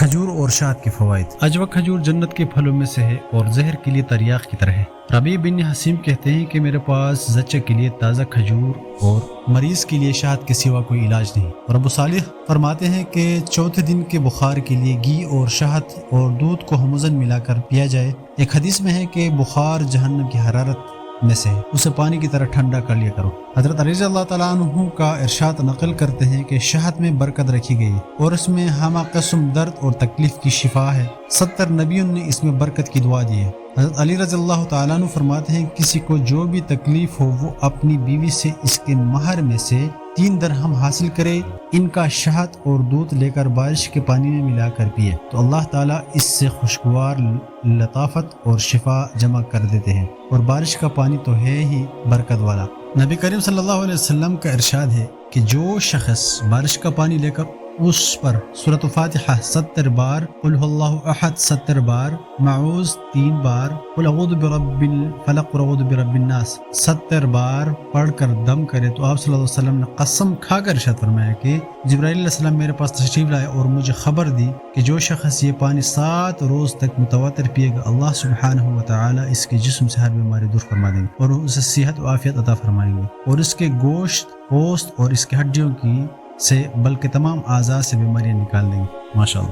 کھجور اور شہد کے فوائد۔ عجوہ کھجور جنت کے پھلوں میں سے ہے اور زہر کے لیے تریاق کی طرح ہے۔ ربیع بن حسیم کہتے ہیں کہ میرے پاس زچہ کے لیے تازہ کھجور اور مریض کے لیے شہد کے سوا کوئی علاج نہیں۔ اور ابو صالح فرماتے ہیں کہ چوتھے دن کے بخار کے لیے گھی اور شہد اور دودھ کو ہموزن ملا کر پیا جائے۔ ایک حدیث میں ہے کہ بخار جہنم کی حرارت میں سے ہے، اسے پانی کی طرح ٹھنڈا کر لیا کرو۔ حضرت علی رضی اللہ تعالیٰ عنہ کا ارشاد نقل کرتے ہیں کہ شہد میں برکت رکھی گئی اور اس میں ہمہ قسم درد اور تکلیف کی شفا ہے۔ 70 نبیوں نے اس میں برکت کی دعا دی ہے۔ حضرت علی رضی اللہ تعالیٰ عنہ فرماتے ہیں کسی کو جو بھی تکلیف ہو وہ اپنی بیوی سے اس کے مہر میں سے 3 درہم حاصل کرے، ان کا شہد اور دودھ لے کر بارش کے پانی میں ملا کر پیے تو اللہ تعالیٰ اس سے خوشگوار لطافت اور شفا جمع کر دیتے ہیں، اور بارش کا پانی تو ہے ہی برکت والا۔ نبی کریم صلی اللہ علیہ وسلم کا ارشاد ہے کہ جو شخص بارش کا پانی لے کر اس پر سورۃ فاتحہ 70 بار، قل هو اللہ احد 70 بار، معوذ 3 بار، قل اعوذ برب الفلق قل اعوذ برب الناس 70 بار پڑھ کر دم کرے تو آپ صلی اللہ علیہ وسلم نے قسم کھا کر ارشاد فرمایا کہ جبرائیل علیہ السلام میرے پاس تشریف لائے اور مجھے خبر دی کہ جو شخص یہ پانی 7 روز تک متواتر پیے گا اللہ سبحانہ و تعالی اس کے جسم سے ہر بیماری دور فرما دیں گے اور اسے صحت و عافیت عطا فرمائیں گے، اور اس کے گوشت، پوست اور اس کے ہڈیوں کی سے بلکہ تمام اعضاء سے بیماریاں نکال دیں گے۔ ماشاءاللہ۔